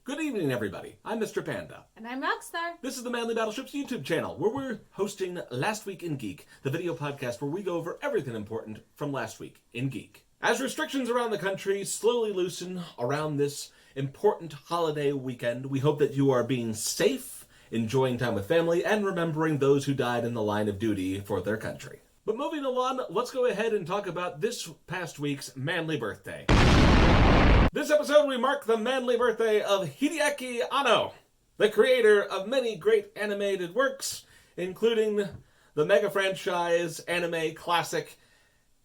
Good evening, everybody. I'm Mr. Panda. And I'm Rockstar. This is the Manly Battleships YouTube channel, where we're hosting Last Week in Geek, the video podcast where we go over everything important from last week in Geek. As restrictions around the country slowly loosen around this important holiday weekend, we hope that you are being safe, enjoying time with family, and remembering those who died in the line of duty for their country. But moving along, let's go ahead and talk about this past week's manly birthday. This episode, we mark the manly birthday of Hideaki Anno, the creator of many great animated works, including the mega franchise anime classic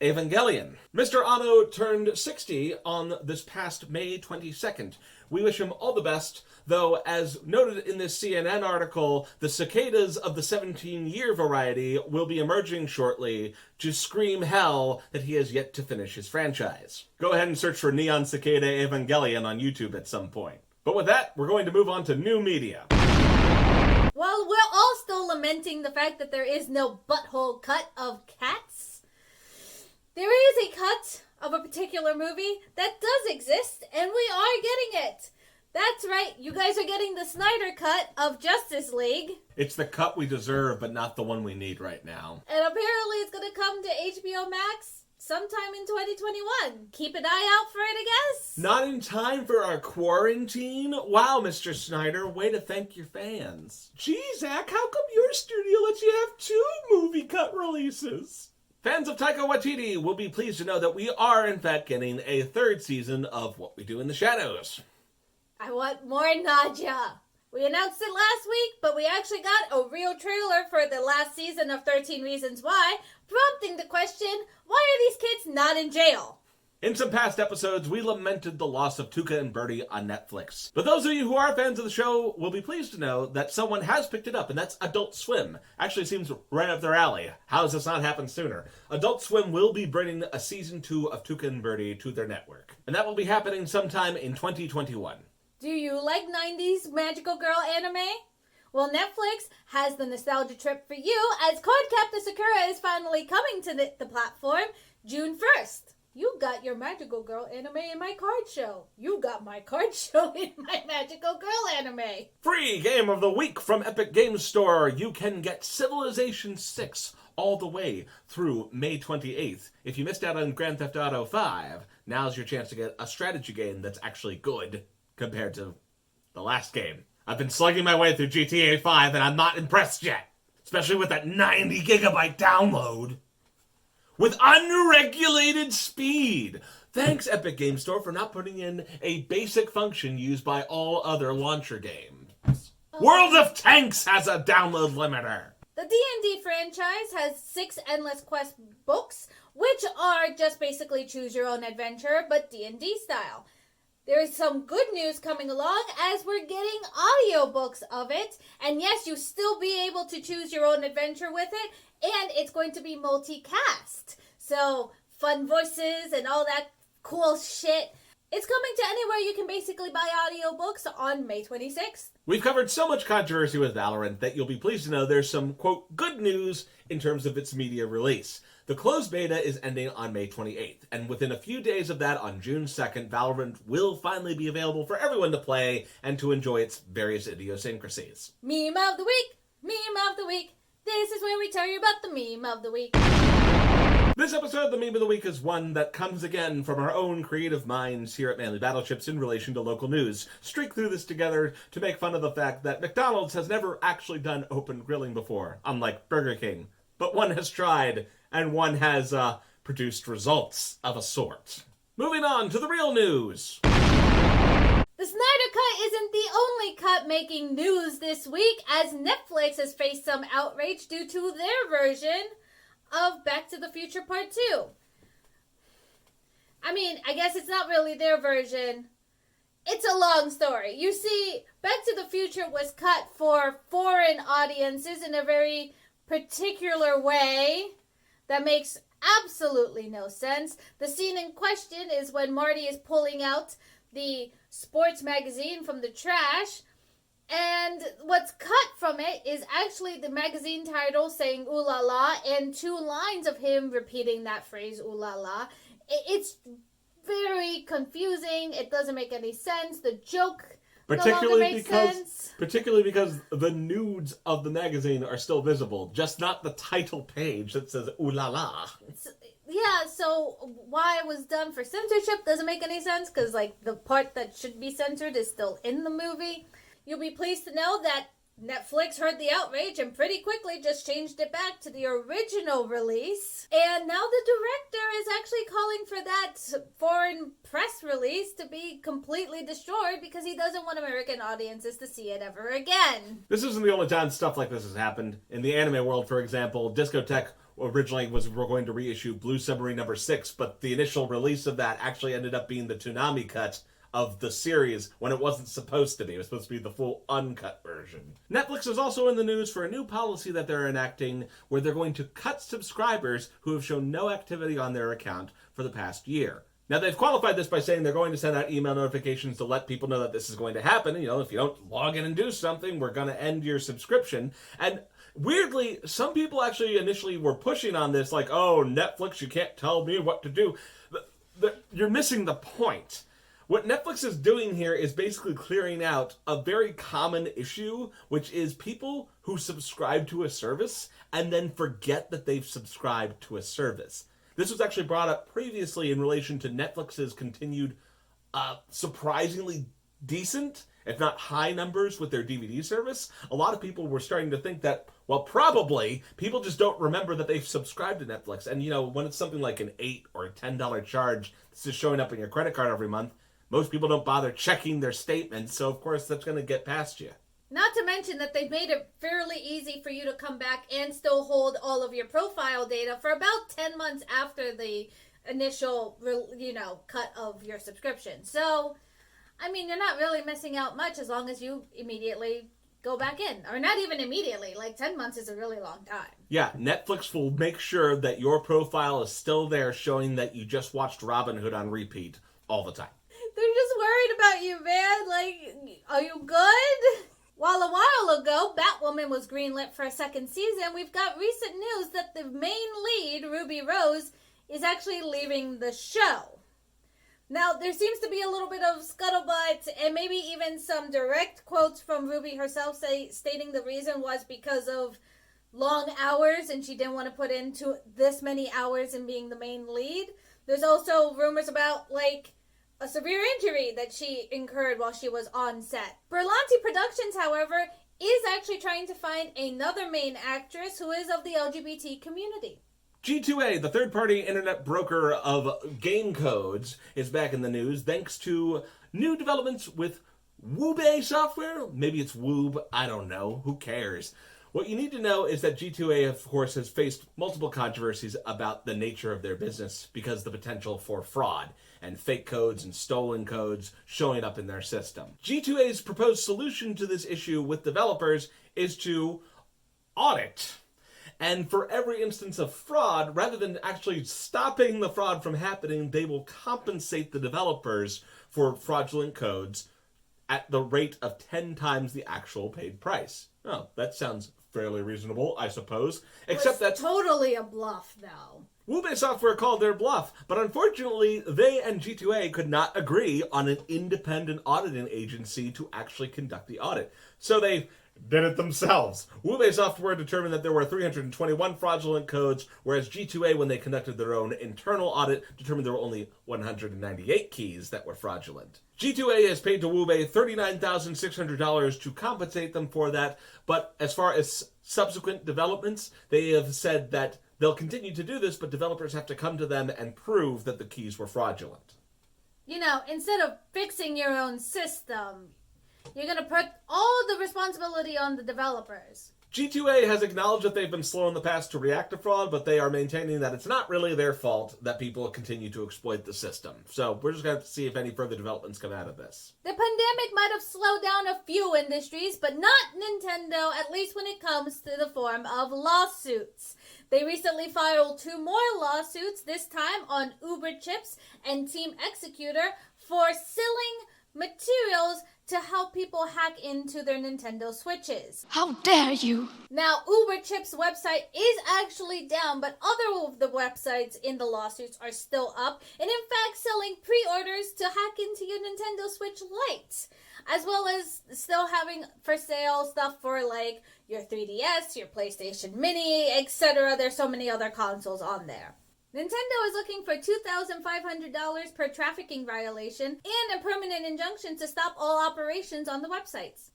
Evangelion. Mr. Anno turned 60 on this past May 22nd. We wish him all the best, though, as noted in this CNN article, the cicadas of the 17-year variety will be emerging shortly to scream hell that he has yet to finish his franchise. Go ahead and search for Neon Cicada Evangelion on YouTube at some point. But with that, we're going to move on to new media. While we're all still lamenting the fact that there is no butthole cut of Cats, there is a cut of a particular movie that does exist, and we are getting it. That's right, you guys are getting the Snyder cut of Justice League. It's the cut we deserve, but not the one we need right now. And apparently it's going to come to HBO Max sometime in 2021. Keep an eye out for it, I guess. Not in time for our quarantine? Wow, Mr. Snyder, way to thank your fans. Gee, Zach, how come your studio lets you have 2 movie cut releases? Fans of Taika Waititi will be pleased to know that we are, in fact, getting a 3rd season of What We Do in the Shadows. I want more Nadja. We announced it last week, but we actually got a real trailer for the last season of 13 Reasons Why, prompting the question, why are these kids not in jail? In some past episodes, we lamented the loss of Tuca and Birdie on Netflix. But those of you who are fans of the show will be pleased to know that someone has picked it up, and that's Adult Swim. Actually seems right up their alley. How has this not happened sooner? Adult Swim will be bringing a season 2 of Tuca and Birdie to their network. And that will be happening sometime in 2021. Do you like 90s magical girl anime? Well, Netflix has the nostalgia trip for you, as Cardcaptor Sakura is finally coming to the platform June 1st. You got your magical girl anime in my card show. You got my card show in my magical girl anime. Free game of the week from Epic Games Store. You can get Civilization 6 all the way through May 28th. If you missed out on Grand Theft Auto 5, now's your chance to get a strategy game that's actually good compared to the last game. I've been slugging my way through GTA 5 and I'm not impressed yet. Especially with that 90 gigabyte download. With unregulated speed. Thanks, Epic Games Store, for not putting in a basic function used by all other launcher games. World of Tanks has a download limiter. The D&D franchise has 6 Endless Quest books, which are just basically choose your own adventure, but D&D style. There is some good news coming along as we're getting audiobooks of it. And yes, you still be able to choose your own adventure with it. And it's going to be multicast. So fun voices and all that cool shit. It's coming to anywhere you can basically buy audiobooks on May 26th. We've covered so much controversy with Valorant that you'll be pleased to know there's some, quote, good news in terms of its media release. The closed beta is ending on May 28th, and within a few days of that, on June 2nd, Valorant will finally be available for everyone to play and to enjoy its various idiosyncrasies. Meme of the week! Meme of the week! This is where we tell you about the meme of the week. This episode of the Meme of the Week is one that comes again from our own creative minds here at Manly Battleships in relation to local news. Streak through this together to make fun of the fact that McDonald's has never actually done open grilling before, unlike Burger King. But one has tried, and one has produced results of a sort. Moving on to the real news. The Snyder Cut isn't the only cut making news this week, as Netflix has faced some outrage due to their version of Back to the Future Part 2. I mean, I guess it's not really their version. It's a long story. You see, Back to the Future was cut for foreign audiences in a very particular way that makes absolutely no sense. The scene in question is when Marty is pulling out the sports magazine from the trash, and what's cut from it is actually the magazine title saying ooh la la and 2 lines of him repeating that phrase ooh la la. It's very confusing. It doesn't make any sense. The joke Particularly because the nudes of the magazine are still visible, just not the title page that says "Ooh la la." Yeah, so why it was done for censorship doesn't make any sense, because, like, the part that should be censored is still in the movie. You'll be pleased to know that Netflix heard the outrage and pretty quickly just changed it back to the original release. And now the director is actually calling for that foreign press release to be completely destroyed because he doesn't want American audiences to see it ever again. This isn't the only time stuff like this has happened. In the anime world, for example, Discotek originally we're going to reissue Blue Submarine number 6, but the initial release of that actually ended up being the Toonami cut of the series when it wasn't supposed to be. It was supposed to be the full uncut version. Netflix is also in the news for a new policy that they're enacting where they're going to cut subscribers who have shown no activity on their account for the past year. Now, they've qualified this by saying they're going to send out email notifications to let people know that this is going to happen. You know, if you don't log in and do something, we're going to end your subscription. And weirdly, some people actually initially were pushing on this, like, oh, Netflix, you can't tell me what to do. You're missing the point. What Netflix is doing here is basically clearing out a very common issue, which is people who subscribe to a service and then forget that they've subscribed to a service. This was actually brought up previously in relation to Netflix's continued surprisingly decent, if not high numbers with their DVD service. A lot of people were starting to think that, well, probably people just don't remember that they've subscribed to Netflix. And, you know, when it's something like an $8 or a $10 charge that's just showing up in your credit card every month, most people don't bother checking their statements, so of course that's going to get past you. Not to mention that they've made it fairly easy for you to come back and still hold all of your profile data for about 10 months after the initial, cut of your subscription. So, I mean, you're not really missing out much as long as you immediately go back in. Or not even immediately. Like, 10 months is a really long time. Yeah, Netflix will make sure that your profile is still there showing that you just watched Robin Hood on repeat all the time. They're just worried about you, man. Like, are you good? While a while ago, Batwoman was greenlit for a second season, we've got recent news that the main lead, Ruby Rose, is actually leaving the show. Now, there seems to be a little bit of scuttlebutt and maybe even some direct quotes from Ruby herself stating the reason was because of long hours and she didn't want to put into this many hours in being the main lead. There's also rumors about, like, a severe injury that she incurred while she was on set. Berlanti Productions, however, is actually trying to find another main actress who is of the LGBT community. G2A, the third-party internet broker of game codes, is back in the news thanks to new developments with Woobe software. Maybe it's Woob, I don't know, who cares? What you need to know is that G2A, of course, has faced multiple controversies about the nature of their business because the potential for fraud and fake codes and stolen codes showing up in their system. G2A's proposed solution to this issue with developers is to audit. And for every instance of fraud, rather than actually stopping the fraud from happening, they will compensate the developers for fraudulent codes at the rate of 10 times the actual paid price. Oh, that sounds fairly reasonable, I suppose. Except that's totally a bluff, though. Woobe Software called their bluff, but unfortunately, they and G2A could not agree on an independent auditing agency to actually conduct the audit. So they did it themselves. Woobe Software determined that there were 321 fraudulent codes, whereas G2A, when they conducted their own internal audit, determined there were only 198 keys that were fraudulent. G2A has paid to Woobe $39,600 to compensate them for that, but as far as subsequent developments, they have said that they'll continue to do this, but developers have to come to them and prove that the keys were fraudulent. You know, instead of fixing your own system, you're going to put all the responsibility on the developers. G2A has acknowledged that they've been slow in the past to react to fraud, but they are maintaining that it's not really their fault that people continue to exploit the system. So we're just going to have to see if any further developments come out of this. The pandemic might have slowed down a few industries, but not Nintendo, at least when it comes to the form of lawsuits. They recently filed 2 more lawsuits, this time on Uber Chips and Team Executor, for selling materials to help people hack into their Nintendo Switches. How dare you! Now, Uber Chip's website is actually down, but other of the websites in the lawsuits are still up, and in fact selling pre-orders to hack into your Nintendo Switch Lite. as well as still having for sale stuff for like your 3DS, your PlayStation Mini, etc. There's so many other consoles on there. Nintendo is looking for $2,500 per trafficking violation and a permanent injunction to stop all operations on the websites.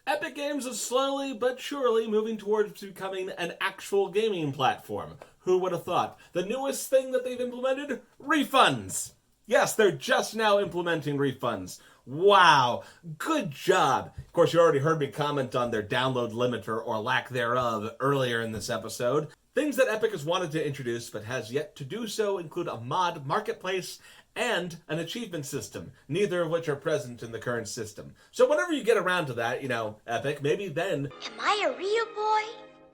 Epic Games is slowly but surely moving towards becoming an actual gaming platform. Who would have thought? The newest thing that they've implemented? Refunds! Yes, they're just now implementing refunds. Wow, good job. Of course, you already heard me comment on their download limiter or lack thereof earlier in this episode. Things that Epic has wanted to introduce but has yet to do so include a mod marketplace and an achievement system, neither of which are present in the current system. So whenever you get around to that, Epic, maybe then... Am I a real boy?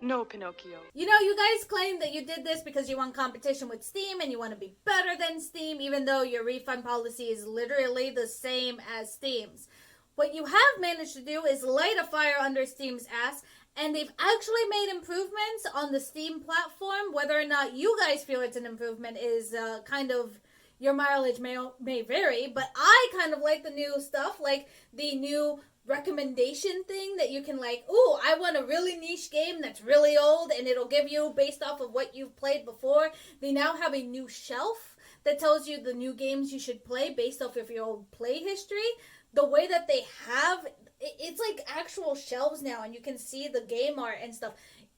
No, Pinocchio. You guys claim that you did this because you want competition with Steam and you want to be better than Steam, even though your refund policy is literally the same as Steam's. What you have managed to do is light a fire under Steam's ass, and they've actually made improvements on the Steam platform. Whether or not you guys feel it's an improvement is kind of... Your mileage may vary, but I kind of like the new stuff, like the new recommendation thing that you can I want a really niche game that's really old and it'll give you based off of what you've played before. They now have a new shelf that tells you the new games you should play based off of your old play history. The way that they have, it's like actual shelves now and you can see the game art and stuff.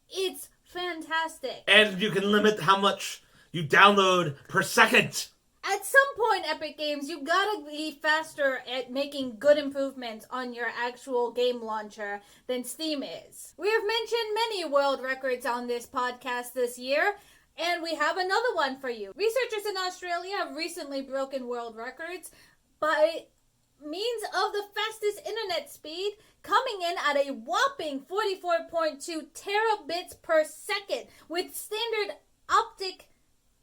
It's fantastic. And you can limit how much you download per second. At some point, Epic Games, you gotta be faster at making good improvements on your actual game launcher than Steam is. We have mentioned many world records on this podcast this year, and we have another one for you. Researchers in Australia have recently broken world records by means of the fastest internet speed, coming in at a whopping 44.2 terabits per second with standard optic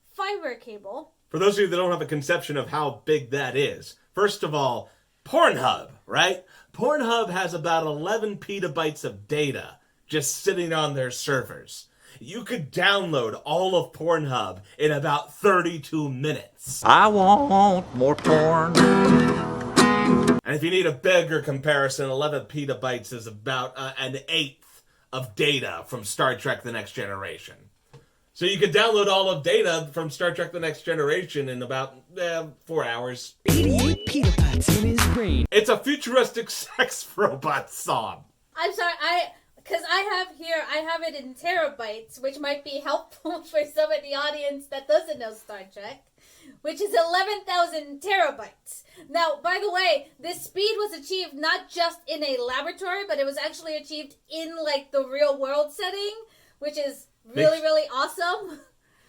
fiber cable. For those of you that don't have a conception of how big that is, first of all, Pornhub, right? Pornhub has about 11 petabytes of data just sitting on their servers. You could download all of Pornhub in about 32 minutes. I want more porn. And if you need a bigger comparison, 11 petabytes is about an eighth of data from Star Trek The Next Generation. So you could download all of data from Star Trek The Next Generation in about 4 hours. 88 petabytes in his brain. It's a futuristic sex robot song. I'm sorry, because I have it in terabytes, which might be helpful for some of the audience that doesn't know Star Trek, which is 11,000 terabytes. Now, by the way, this speed was achieved not just in a laboratory, but it was actually achieved in, the real world setting, which is really, really awesome.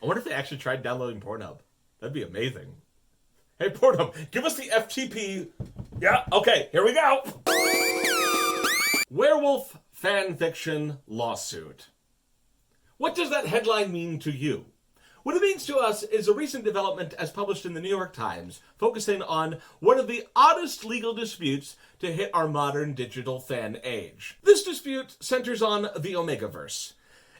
I wonder if they actually tried downloading Pornhub. That'd be amazing. Hey, Pornhub, give us the FTP. Yeah, okay, here we go. Werewolf fanfiction lawsuit. What does that headline mean to you? What it means to us is a recent development as published in the New York Times, focusing on one of the oddest legal disputes to hit our modern digital fan age. This dispute centers on the Omegaverse.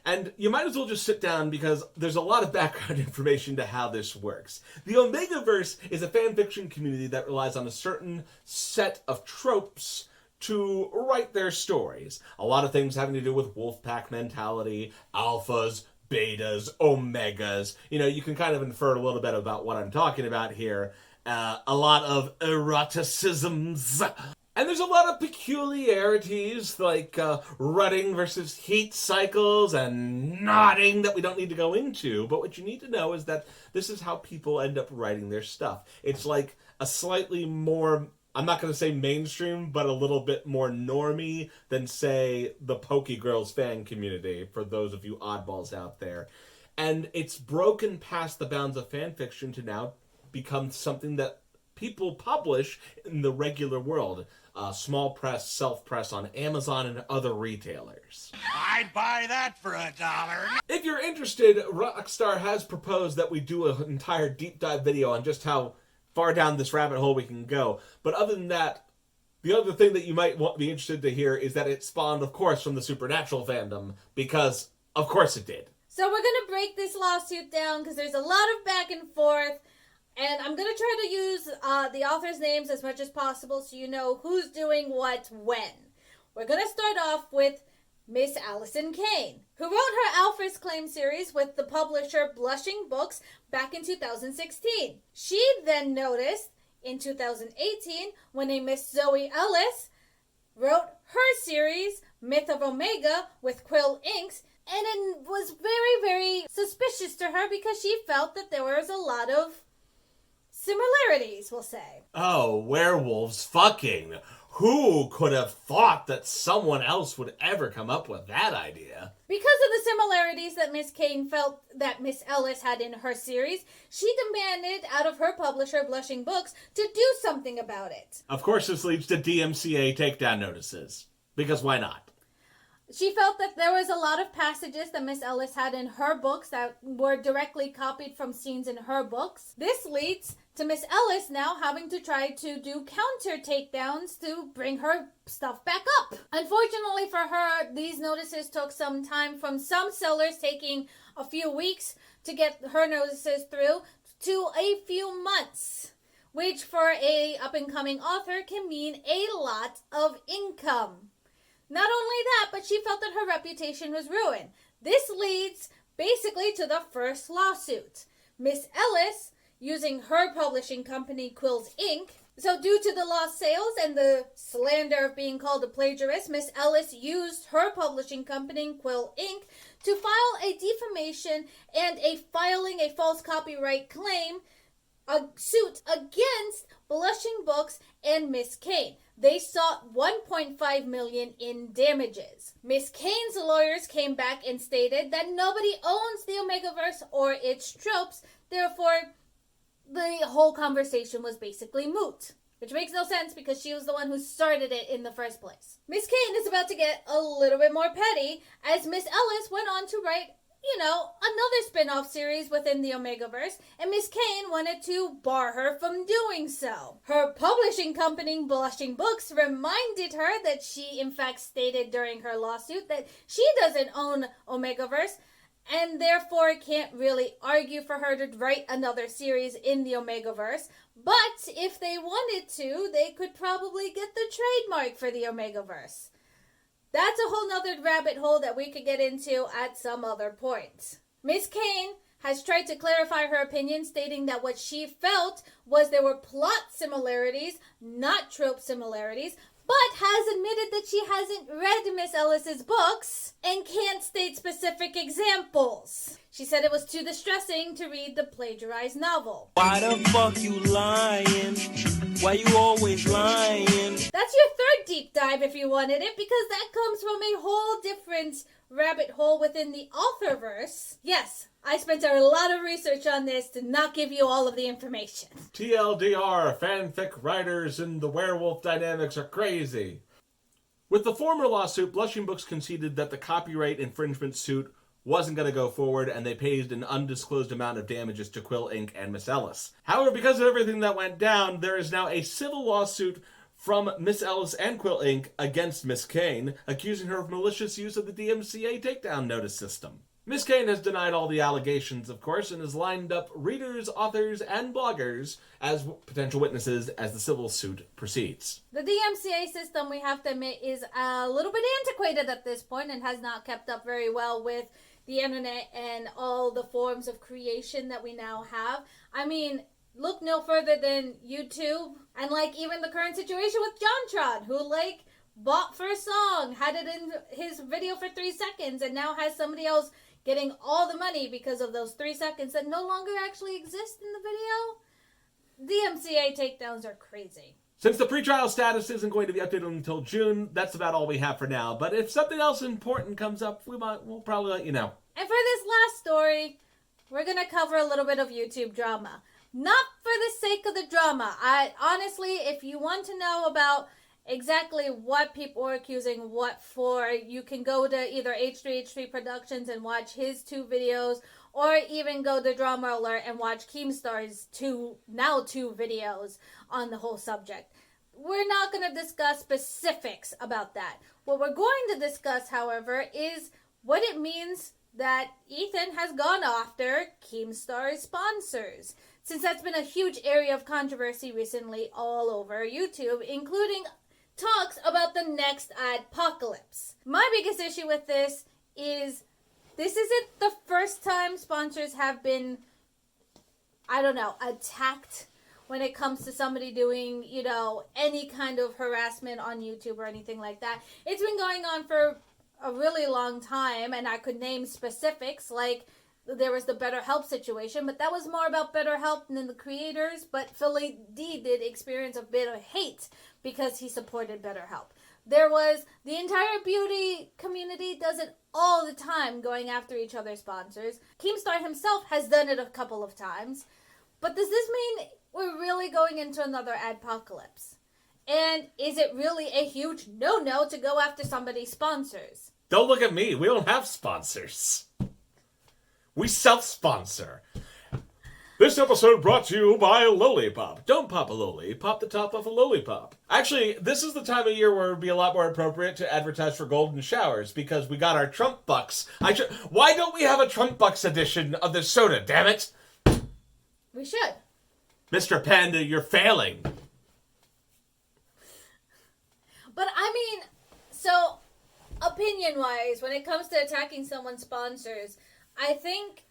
And you might as well just sit down because there's a lot of background information to how this works. The Omegaverse is a fanfiction community that relies on a certain set of tropes to write their stories. A lot of things having to do with wolfpack mentality, alphas, betas, omegas. You can kind of infer a little bit about what I'm talking about here. A lot of eroticisms. And there's a lot of peculiarities, like rutting versus heat cycles and nodding that we don't need to go into. But what you need to know is that this is how people end up writing their stuff. It's like a slightly more, I'm not going to say mainstream, but a little bit more normie than, say, the Pokey Girls fan community, for those of you oddballs out there. And it's broken past the bounds of fan fiction to now become something that people publish in the regular world. Small press, self-press on Amazon and other retailers. I'd buy that for $1. If you're interested, Rockstar has proposed that we do an entire deep dive video on just how far down this rabbit hole we can go. But other than that, the other thing that you might be interested to hear is that it spawned, of course, from the Supernatural fandom, because, of course, it did. So we're going to break this lawsuit down because there's a lot of back and forth. And I'm going to try to use the authors' names as much as possible so you know who's doing what when. We're going to start off with Miss Allison Kane, who wrote her Alphys Claim series with the publisher Blushing Books back in 2016. She then noticed in 2018 when a Miss Zoe Ellis wrote her series Myth of Omega with Quill Inks, and it was very, very suspicious to her because she felt that there was a lot of similarities, we'll say. Oh, werewolves fucking. Who could have thought that someone else would ever come up with that idea? Because of the similarities that Miss Kane felt that Miss Ellis had in her series, she demanded out of her publisher, Blushing Books, to do something about it. Of course, this leads to DMCA takedown notices. Because why not? She felt that there was a lot of passages that Miss Ellis had in her books that were directly copied from scenes in her books. This leads to Miss Ellis now having to try to do counter takedowns to bring her stuff back up. Unfortunately for her, these notices took some time, from some sellers taking a few weeks to get her notices through to a few months, which for a up-and-coming author can mean a lot of income. Not only that, but she felt that her reputation was ruined. This leads basically to the first lawsuit. Miss Ellis, using her publishing company, Quills Inc. So due to the lost sales and the slander of being called a plagiarist, Miss Ellis used her publishing company, Quill Inc., to file a defamation and filing a false copyright claim, a suit against Blushing Books and Miss Kane. They sought $1.5 million in damages. Miss Kane's lawyers came back and stated that nobody owns the Omegaverse or its tropes, therefore the whole conversation was basically moot. Which makes no sense because she was the one who started it in the first place. Miss Kane is about to get a little bit more petty as Miss Ellis went on to write, another spin-off series within the Omegaverse, and Miss Kane wanted to bar her from doing so. Her publishing company, Blushing Books, reminded her that she in fact stated during her lawsuit that she doesn't own Omegaverse, and therefore can't really argue for her to write another series in the Omegaverse. But if they wanted to, they could probably get the trademark for the Omegaverse. That's a whole nother rabbit hole that we could get into at some other point. Miss Kane has tried to clarify her opinion, stating that what she felt was there were plot similarities, not trope similarities, but has admitted that she hasn't read Miss Ellis's books and can't state specific examples. She said it was too distressing to read the plagiarized novel. Why the fuck you lying? Why you always lying? That's your third deep dive if you wanted it, because that comes from a whole different rabbit hole within the authorverse. Yes, I spent a lot of research on this to not give you all of the information. TLDR, fanfic writers and the werewolf dynamics are crazy. With the former lawsuit, Blushing Books conceded that the copyright infringement suit wasn't going to go forward, and they paid an undisclosed amount of damages to Quill Inc. and Miss Ellis. However, because of everything that went down, there is now a civil lawsuit from Miss Ellis and Quill Inc. against Miss Kane, accusing her of malicious use of the DMCA takedown notice system. Miss Kane has denied all the allegations, of course, and has lined up readers, authors, and bloggers as potential witnesses as the civil suit proceeds. The DMCA system, we have to admit, is a little bit antiquated at this point and has not kept up very well with the internet and all the forms of creation that we now have. I mean, look no further than YouTube and even the current situation with JonTron, who bought for a song, had it in his video for 3 seconds, and now has somebody else getting all the money because of those 3 seconds that no longer actually exist in the video. DMCA takedowns are crazy. Since the pretrial status isn't going to be updated until June, that's about all we have for now. But if something else important comes up, we'll probably let you know. And for this last story, we're going to cover a little bit of YouTube drama. Not for the sake of the drama. Honestly, if you want to know about exactly what people are accusing what for, you can go to either H3H3 Productions and watch his 2 videos, or even go to Drama Alert and watch Keemstar's 2 videos on the whole subject. We're not going to discuss specifics about that. What we're going to discuss, however, is what it means that Ethan has gone after Keemstar's sponsors. since that's been a huge area of controversy recently all over YouTube, including talks about the next adpocalypse. My biggest issue with this is this isn't the first time sponsors have been, attacked when it comes to somebody doing, any kind of harassment on YouTube or anything like that. It's been going on for a really long time, and I could name specifics, like there was the BetterHelp situation, but that was more about BetterHelp than the creators, but Philly D did experience a bit of hate because he supported BetterHelp. There was the entire beauty community does it all the time, going after each other's sponsors. Keemstar himself has done it a couple of times. But does this mean we're really going into another adpocalypse? And is it really a huge no-no to go after somebody's sponsors? Don't look at me. We don't have sponsors. We self-sponsor. This episode brought to you by Lollipop. Don't pop a lolly, pop the top off a lollipop. Actually, this is the time of year where it would be a lot more appropriate to advertise for golden showers, because we got our Trump Bucks. Why don't we have a Trump Bucks edition of this soda, damn it? We should. Mr. Panda, you're failing. But so opinion-wise, when it comes to attacking someone's sponsors, I think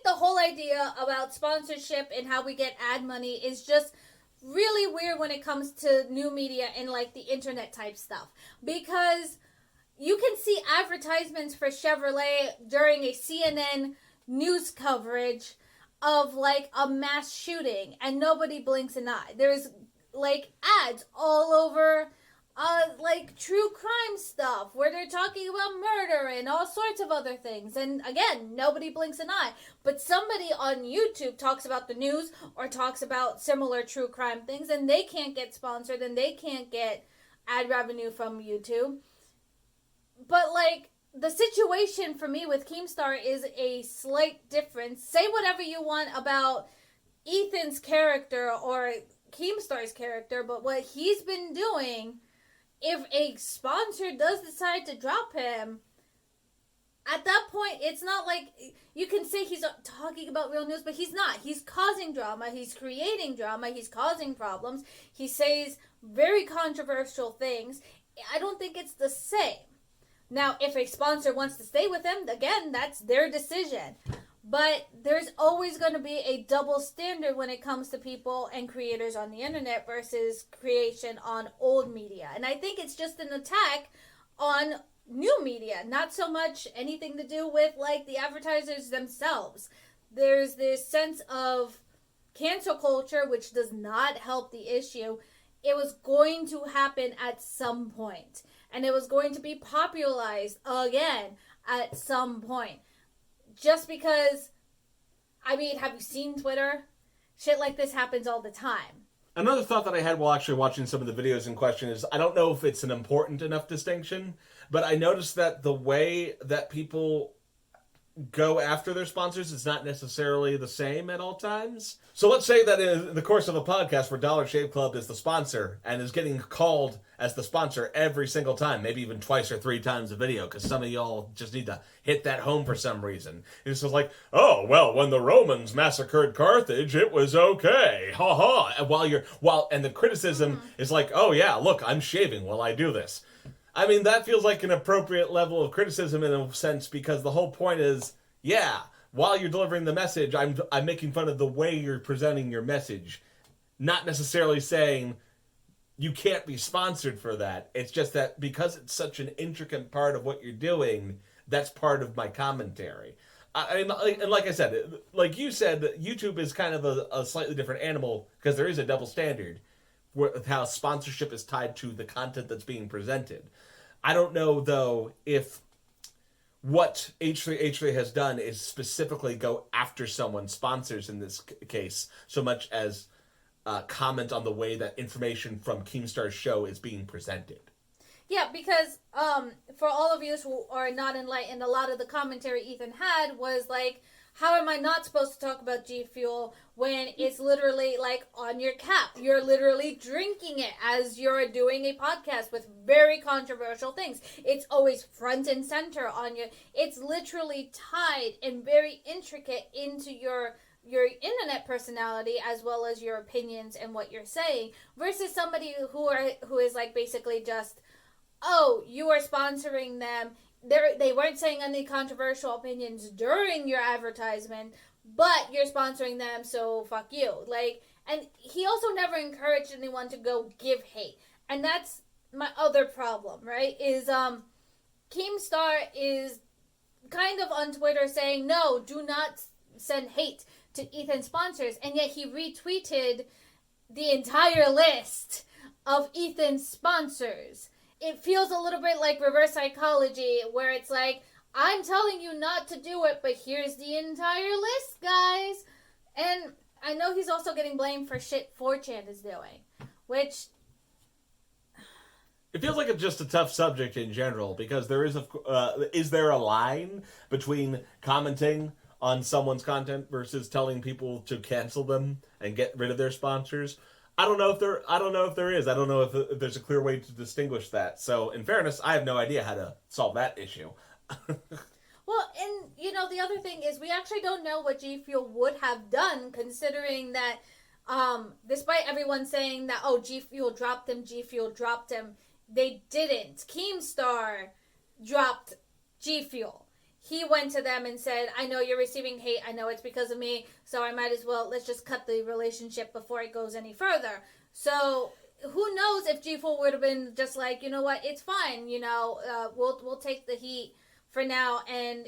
the whole idea about sponsorship and how we get ad money is just really weird when it comes to new media and like the internet type stuff. Because you can see advertisements for Chevrolet during a CNN news coverage of like a mass shooting and nobody blinks an eye. There's like ads all over like true crime stuff where they're talking about murder and all sorts of other things, and again, nobody blinks an eye. But somebody on YouTube talks about the news or talks about similar true crime things, and they can't get sponsored and they can't get ad revenue from YouTube. But like the situation for me with Keemstar is a slight difference. Say whatever you want about Ethan's character or Keemstar's character, but what he's been doing, if a sponsor does decide to drop him, at that point, it's not like you can say he's talking about real news, but he's not. He's causing drama. He's creating drama. He's causing problems. He says very controversial things. I don't think it's the same. Now, if a sponsor wants to stay with him, again, that's their decision. But there's always going to be a double standard when it comes to people and creators on the internet versus creation on old media. And I think it's just an attack on new media, not so much anything to do with like the advertisers themselves. There's this sense of cancel culture, which does not help the issue. It was going to happen at some point, and it was going to be popularized again at some point. Just because, have you seen Twitter? Shit like this happens all the time. Another thought that I had while actually watching some of the videos in question is, I don't know if it's an important enough distinction, but I noticed that the way that people go after their sponsors is not necessarily the same at all times. So let's say that in the course of a podcast where Dollar Shave Club is the sponsor and is getting called as the sponsor every single time, maybe even twice or three times a video, because some of y'all just need to hit that home for some reason. It's just like, oh, well, when the Romans massacred Carthage, it was okay. Ha ha. And the criticism is like, oh yeah, look, I'm shaving while I do this. I mean, that feels like an appropriate level of criticism in a sense, because the whole point is, yeah, while you're delivering the message, I'm making fun of the way you're presenting your message. Not necessarily saying you can't be sponsored for that. It's just that because it's such an intricate part of what you're doing, that's part of my commentary. And like I said, like you said, YouTube is kind of a slightly different animal because there is a double standard with how sponsorship is tied to the content that's being presented. I don't know, though, if what H3H3 has done is specifically go after someone's sponsors in this case, so much as comment on the way that information from Keemstar's show is being presented. Yeah, because for all of you who are not enlightened, a lot of the commentary Ethan had was like, how am I not supposed to talk about G Fuel when it's literally like on your cap? You're literally drinking it as you're doing a podcast with very controversial things. It's always front and center on you. It's literally tied and very intricate into your your internet personality as well as your opinions and what you're saying, versus somebody who is like basically just, oh, you are sponsoring them. They weren't saying any controversial opinions during your advertisement, but you're sponsoring them, so fuck you. Like, and he also never encouraged anyone to go give hate. And that's my other problem, right? Is Keemstar is kind of on Twitter saying, no, do not send hate to Ethan's sponsors. And yet he retweeted the entire list of Ethan's sponsors. It feels a little bit like reverse psychology, where it's like, I'm telling you not to do it, but here's the entire list, guys. And I know he's also getting blamed for shit 4chan is doing, which... It feels like it's just a tough subject in general, because there is there a line between commenting on someone's content versus telling people to cancel them and get rid of their sponsors? I don't know if there is. I don't know if there's a clear way to distinguish that. So, in fairness, I have no idea how to solve that issue. Well, and, you know, the other thing is we actually don't know what G Fuel would have done, considering that despite everyone saying that, oh, G Fuel dropped him, they didn't. Keemstar dropped G Fuel. He went to them and said, I know you're receiving hate. I know it's because of me. So I might as well, let's just cut the relationship before it goes any further. So who knows if G Fuel would have been just like, you know what, it's fine. You know, we'll take the heat for now. And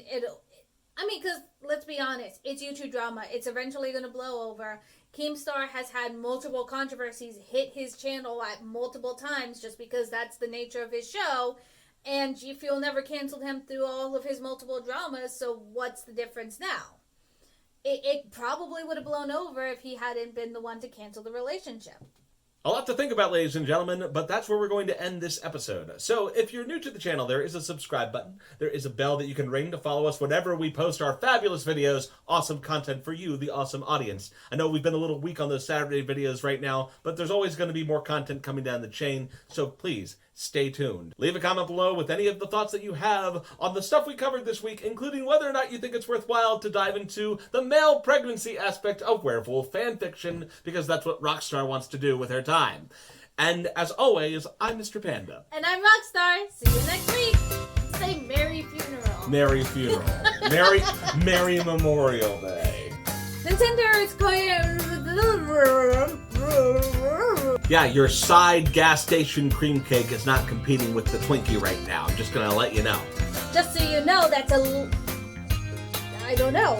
because let's be honest, it's YouTube drama. It's eventually going to blow over. Keemstar has had multiple controversies hit his channel at multiple times just because that's the nature of his show. And G Fuel never canceled him through all of his multiple dramas, so what's the difference now? It probably would have blown over if he hadn't been the one to cancel the relationship. A lot to think about, ladies and gentlemen, but that's where we're going to end this episode. So, if you're new to the channel, there is a subscribe button. There is a bell that you can ring to follow us whenever we post our fabulous videos. Awesome content for you, the awesome audience. I know we've been a little weak on those Saturday videos right now, but there's always going to be more content coming down the chain, so please, stay tuned. Leave a comment below with any of the thoughts that you have on the stuff we covered this week, including whether or not you think it's worthwhile to dive into the male pregnancy aspect of Werewolf fanfiction, because that's what Rockstar wants to do with her time. And as always, I'm Mr. Panda. And I'm Rockstar. See you next week. Say Merry Funeral. Merry Funeral. Merry Memorial Day. Nintendo is going... Yeah, your side gas station cream cake is not competing with the Twinkie right now. I'm just gonna let you know. Just so you know, that's I don't know.